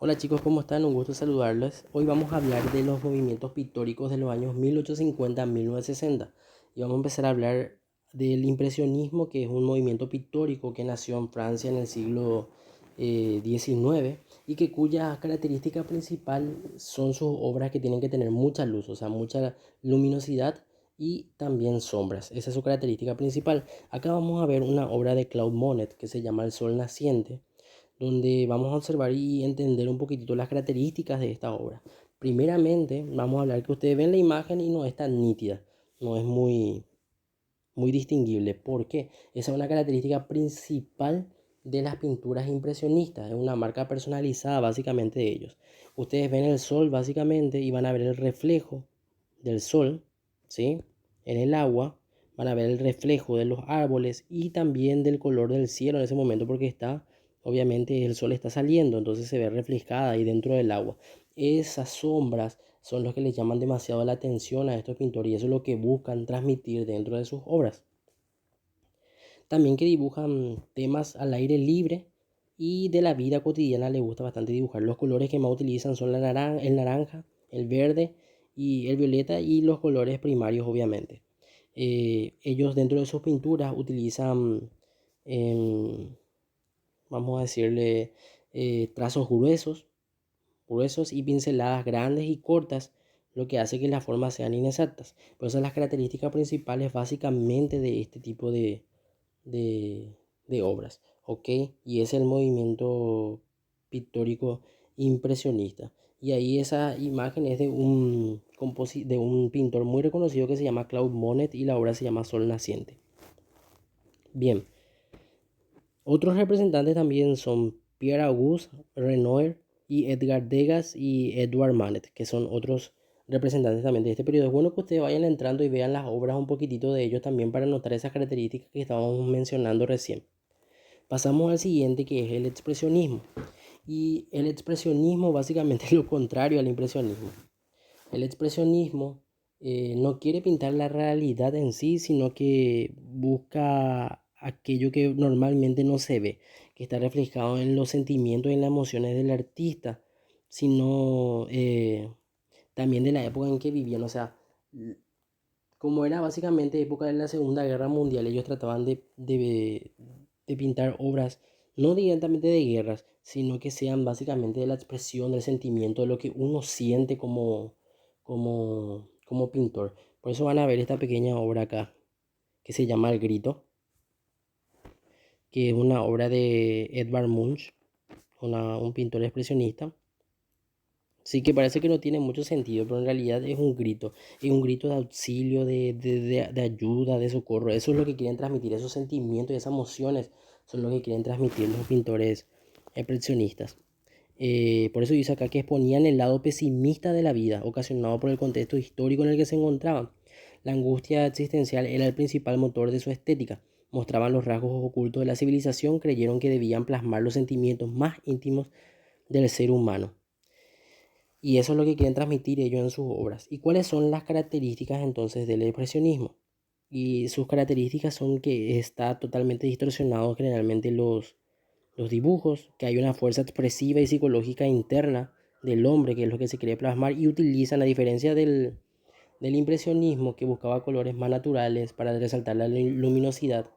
Hola chicos, ¿cómo están? Un gusto saludarles. Hoy vamos a hablar de los movimientos pictóricos de los años 1850 a 1960. Y vamos a empezar a hablar del impresionismo, que es un movimiento pictórico que nació en Francia en el siglo XIX y que cuya característica principal son sus obras que tienen que tener mucha luz, o sea, mucha luminosidad y también sombras. Esa es su característica principal. Acá vamos a ver una obra de Claude Monet que se llama El Sol Naciente, donde vamos a observar y entender un poquitito las características de esta obra. Primeramente, vamos a hablar que ustedes ven la imagen y no es tan nítida, no es muy distinguible. ¿Por qué? Esa es una característica principal de las pinturas impresionistas, es una marca personalizada básicamente de ellos. Ustedes ven el sol básicamente y van a ver el reflejo del sol, ¿sí? En el agua, van a ver el reflejo de los árboles y también del color del cielo en ese momento porque obviamente el sol está saliendo, entonces se ve reflejada ahí dentro del agua. Esas sombras son los que les llaman demasiado la atención a estos pintores y eso es lo que buscan transmitir dentro de sus obras. También que dibujan temas al aire libre y de la vida cotidiana les gusta bastante dibujar. Los colores que más utilizan son el naranja, el verde y el violeta y los colores primarios obviamente. Ellos dentro de sus pinturas utilizan, em, vamos a decirle, trazos gruesos y pinceladas grandes y cortas, lo que hace que las formas sean inexactas. Por eso las características principales básicamente de este tipo de, de obras, ¿ok? Y es el movimiento pictórico impresionista. Y ahí esa imagen es de un pintor muy reconocido que se llama Claude Monet y la obra se llama Sol Naciente. Bien, otros representantes también son Pierre-Auguste Renoir y Edgar Degas y Edouard Manet, que son otros representantes también de este periodo. Es bueno que ustedes vayan entrando y vean las obras un poquitito de ellos también para notar esas características que estábamos mencionando recién. Pasamos al siguiente, que es el expresionismo. Y el expresionismo básicamente es lo contrario al impresionismo. El expresionismo no quiere pintar la realidad en sí, sino que busca aquello que normalmente no se ve, que está reflejado en los sentimientos y en las emociones del artista, sino también de la época en que vivían. O sea, como era básicamente época de la Segunda Guerra Mundial, ellos trataban de pintar obras no directamente de guerras, sino que sean básicamente de la expresión del sentimiento, de lo que uno siente como pintor. Por eso van a ver esta pequeña obra acá, que se llama El Grito, que es una obra de Edvard Munch, un pintor expresionista. Sí, que parece que no tiene mucho sentido, pero en realidad es un grito de auxilio, de ayuda, de socorro. Eso es lo que quieren transmitir, esos sentimientos y esas emociones son lo que quieren transmitir los pintores expresionistas. Por eso dice acá que exponían el lado pesimista de la vida, ocasionado por el contexto histórico en el que se encontraban. La angustia existencial era el principal motor de su estética. Mostraban los rasgos ocultos de la civilización, creyeron que debían plasmar los sentimientos más íntimos del ser humano. Y eso es lo que quieren transmitir ellos en sus obras. ¿Y cuáles son las características entonces del expresionismo? Y sus características son que está totalmente distorsionado generalmente los dibujos, que hay una fuerza expresiva y psicológica interna del hombre, que es lo que se quiere plasmar, y utilizan, a diferencia del impresionismo, que buscaba colores más naturales para resaltar la luminosidad,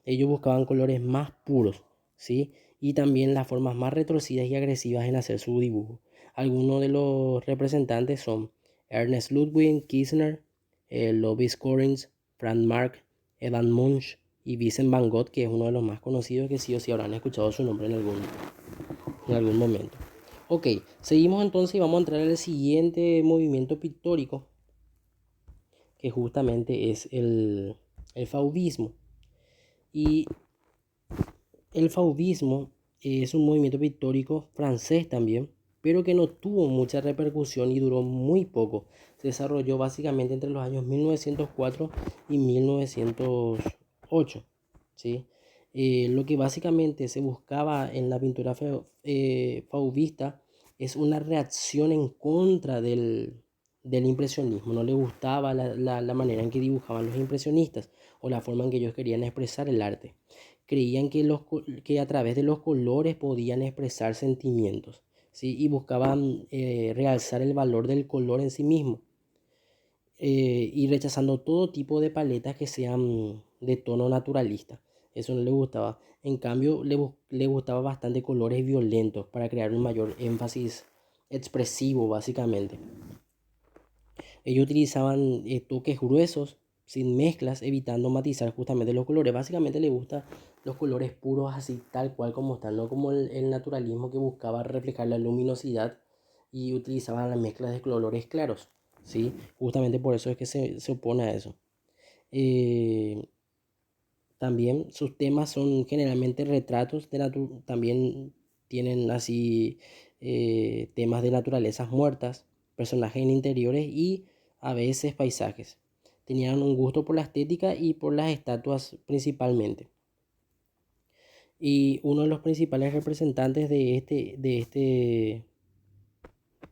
ellos buscaban colores más puros, ¿sí? Y también las formas más retorcidas y agresivas en hacer su dibujo. Algunos de los representantes son Ernest Ludwig Kirchner, Lovis Corinth, Frank Marc, Evan Munch y Vincent Van Gogh, que es uno de los más conocidos, que sí o sí habrán escuchado su nombre en algún momento. Ok, seguimos entonces y vamos a entrar al siguiente movimiento pictórico, que justamente es el fauvismo. Y el fauvismo es un movimiento pictórico francés también, pero que no tuvo mucha repercusión y duró muy poco. Se desarrolló básicamente entre los años 1904 y 1908, ¿sí? Lo que básicamente se buscaba en la pintura fauvista es una reacción en contra del impresionismo. No le gustaba la manera en que dibujaban los impresionistas o la forma en que ellos querían expresar el arte. Creían que a través de los colores podían expresar sentimientos, ¿sí? Y buscaban realzar el valor del color en sí mismo, y rechazando todo tipo de paletas que sean de tono naturalista. Eso no le gustaba. En cambio, le gustaba bastante colores violentos para crear un mayor énfasis expresivo, básicamente. Ellos utilizaban toques gruesos, sin mezclas, evitando matizar justamente los colores. Básicamente le gustan los colores puros así tal cual como están, no como el naturalismo que buscaba reflejar la luminosidad y utilizaban las mezclas de colores claros, ¿sí? Justamente por eso es que se opone a eso. Eh, También sus temas son generalmente retratos también tienen así temas de naturalezas muertas, personajes en interiores y a veces paisajes. Tenían un gusto por la estética y por las estatuas principalmente. Y uno de los principales representantes de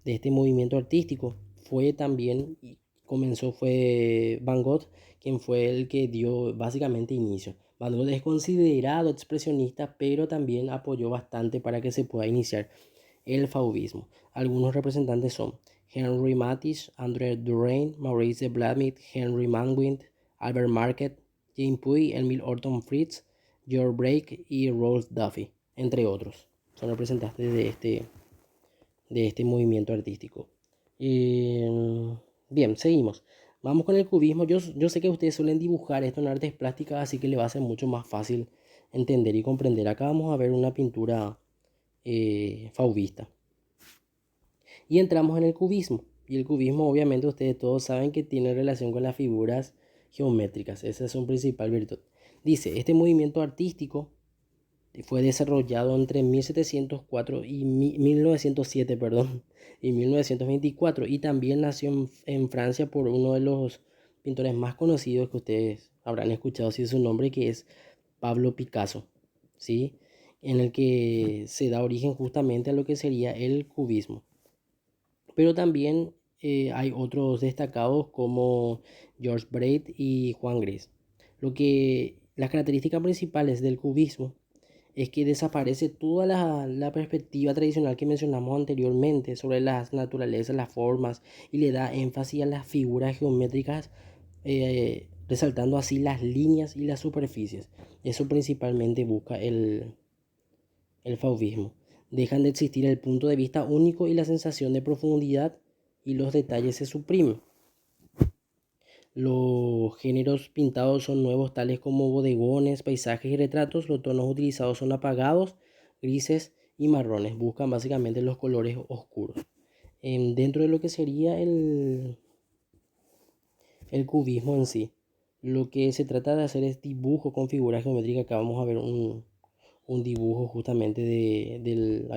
este movimiento artístico fue también, y comenzó, fue Van Gogh, quien fue el que dio básicamente inicio. Van Gogh es considerado expresionista, pero también apoyó bastante para que se pueda iniciar el fauvismo. Algunos representantes son Henri Matisse, André Derain, Maurice de Blamit, Henry Manguind, Albert Marquet, Jean Puy, Emile Horton Fritz, George Braque y Rolf Duffy, entre otros. Son representantes de este movimiento artístico. Bien, seguimos. Vamos con el cubismo. Yo sé que ustedes suelen dibujar esto en artes plásticas, así que le va a ser mucho más fácil entender y comprender. Acá vamos a ver una pintura fauvista. Y entramos en el cubismo. Y el cubismo, obviamente, ustedes todos saben que tiene relación con las figuras geométricas. Esa es su principal virtud. Dice, este movimiento artístico fue desarrollado entre 1704 y 1907, perdón, y 1924, y también nació en Francia por uno de los pintores más conocidos que ustedes habrán escuchado si es su nombre, que es Pablo Picasso, ¿sí? En el que se da origen justamente a lo que sería el cubismo. Pero también hay otros destacados como George Braid y Juan Gris. Las características principales del cubismo es que desaparece toda la perspectiva tradicional que mencionamos anteriormente sobre las naturalezas, las formas, y le da énfasis a las figuras geométricas, resaltando así las líneas y las superficies. Eso principalmente busca el fauvismo. Dejan de existir el punto de vista único y la sensación de profundidad, y los detalles se suprimen. Los géneros pintados son nuevos, tales como bodegones, paisajes y retratos. Los tonos utilizados son apagados, grises y marrones. Buscan básicamente los colores oscuros. Dentro de lo que sería el cubismo en sí, lo que se trata de hacer es dibujo con figuras geométricas. Acá vamos a ver un dibujo justamente del,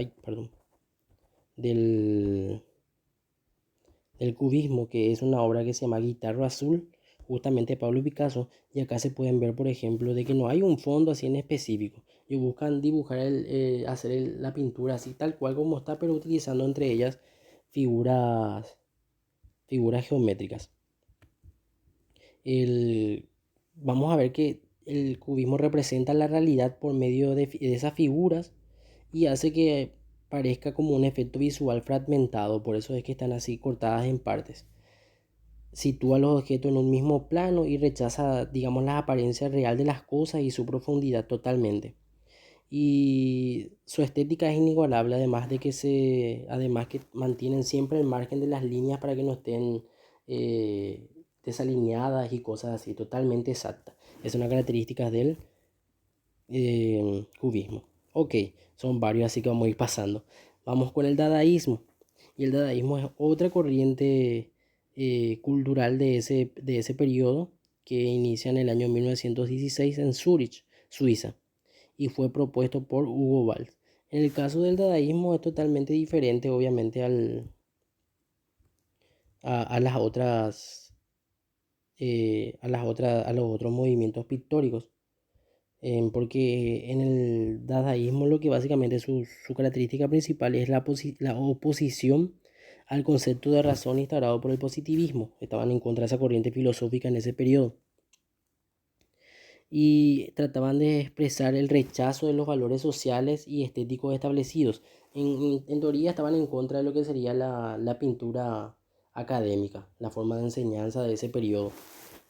del cubismo, que es una obra que se llama Guitarra Azul, justamente de Pablo Picasso. Y acá se pueden ver, por ejemplo, de que no hay un fondo así en específico, y buscan dibujar la pintura así tal cual como está, pero utilizando entre ellas figuras, figuras geométricas. Vamos a ver que el cubismo representa la realidad por medio de esas figuras, y hace que parezca como un efecto visual fragmentado. Por eso es que están así cortadas en partes. Sitúa los objetos en un mismo plano y rechaza, digamos, la apariencia real de las cosas y su profundidad totalmente. Y su estética es inigualable, además que mantienen siempre el margen de las líneas para que no estén desalineadas y cosas así, totalmente exactas. Es una característica del cubismo. Ok, son varios, así que vamos a ir pasando. Vamos con el dadaísmo. Y el dadaísmo es otra corriente cultural de ese periodo, que inicia en el año 1916 en Zúrich, Suiza, y fue propuesto por Hugo Ball. En el caso del dadaísmo es totalmente diferente, obviamente, a las otras, a los otros movimientos pictóricos. Porque en el dadaísmo lo que básicamente su característica principal es la oposición al concepto de razón instaurado por el positivismo. Estaban en contra de esa corriente filosófica en ese periodo, y trataban de expresar el rechazo de los valores sociales y estéticos establecidos. en teoría estaban en contra de lo que sería la pintura académica, la forma de enseñanza de ese periodo,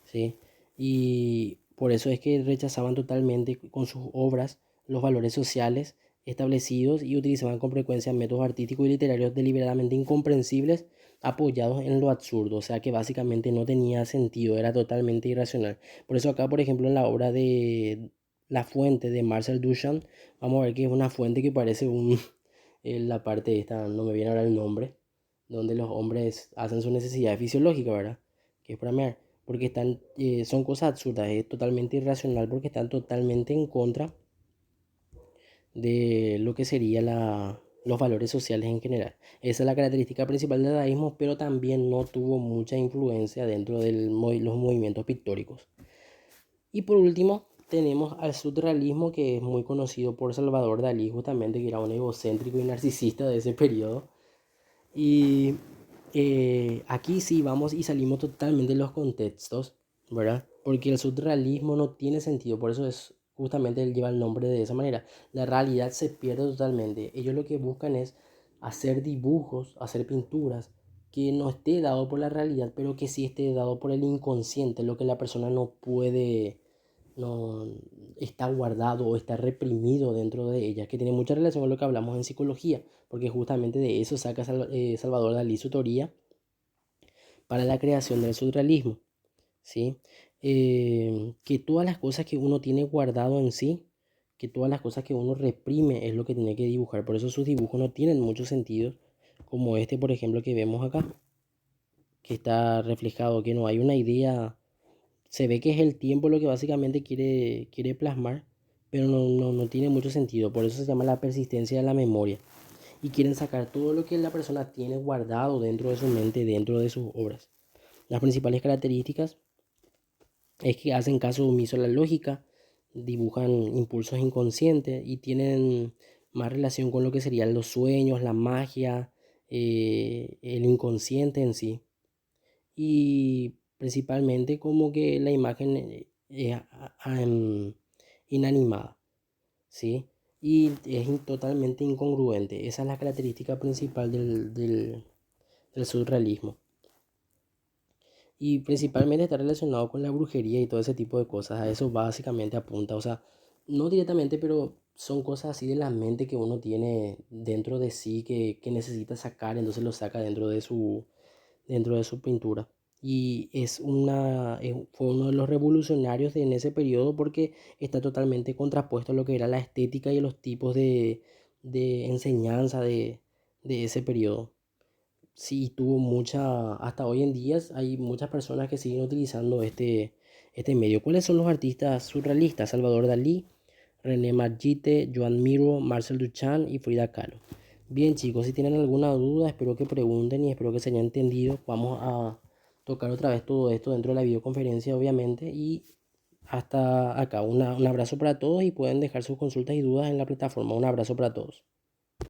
¿sí? Y por eso es que rechazaban totalmente con sus obras los valores sociales establecidos y utilizaban con frecuencia métodos artísticos y literarios deliberadamente incomprensibles apoyados en lo absurdo, o sea que básicamente no tenía sentido, era totalmente irracional. Por eso acá, por ejemplo, en la obra de La Fuente de Marcel Duchamp, vamos a ver que es una fuente que parece un, la parte esta, no me viene ahora el nombre, donde los hombres hacen su necesidad fisiológica, ¿verdad? Que es para mear, porque están, son cosas absurdas, es totalmente irracional porque están totalmente en contra de lo que sería los valores sociales en general. Esa es la característica principal del dadaísmo, pero también no tuvo mucha influencia dentro de los movimientos pictóricos. Y por último, tenemos al surrealismo, que es muy conocido por Salvador Dalí, justamente, que era un egocéntrico y narcisista de ese periodo. Y aquí sí vamos y salimos totalmente de los contextos, ¿verdad? Porque el surrealismo no tiene sentido, por eso es justamente él lleva el nombre de esa manera. La realidad se pierde totalmente. Ellos lo que buscan es hacer dibujos, hacer pinturas que no esté dado por la realidad, pero que sí esté dado por el inconsciente, lo que la persona no puede, no está guardado o está reprimido dentro de ella, que tiene mucha relación con lo que hablamos en psicología, porque justamente de eso saca Salvador Dalí su teoría para la creación del surrealismo, ¿sí? Que todas las cosas que uno tiene guardado en sí, que todas las cosas que uno reprime es lo que tiene que dibujar, por eso sus dibujos no tienen mucho sentido, como este, por ejemplo, que vemos acá, que está reflejado, que no hay una idea. Se ve que es el tiempo lo que básicamente quiere plasmar, pero no tiene mucho sentido. Por eso se llama la persistencia de la memoria. Y quieren sacar todo lo que la persona tiene guardado dentro de su mente, dentro de sus obras. Las principales características es que hacen caso omiso a la lógica, dibujan impulsos inconscientes y tienen más relación con lo que serían los sueños, la magia, el inconsciente en sí. Y principalmente como que la imagen inanimada, ¿sí? Y es totalmente incongruente. Esa es la característica principal del surrealismo. Y principalmente está relacionado con la brujería y todo ese tipo de cosas. A eso básicamente apunta. O sea, no directamente, pero son cosas así de la mente que uno tiene dentro de sí que necesita sacar, entonces lo saca dentro de su pintura. Y fue uno de los revolucionarios en ese periodo porque está totalmente contrapuesto a lo que era la estética y los tipos de enseñanza de ese periodo. Sí, tuvo hasta hoy en día hay muchas personas que siguen utilizando este medio. ¿Cuáles son los artistas surrealistas? Salvador Dalí, René Magritte, Joan Miró, Marcel Duchamp y Frida Kahlo. Bien, chicos, si tienen alguna duda, espero que pregunten y espero que se haya entendido. Vamos a tocar otra vez todo esto dentro de la videoconferencia, obviamente. Y hasta acá, un abrazo para todos y pueden dejar sus consultas y dudas en la plataforma. Un abrazo para todos.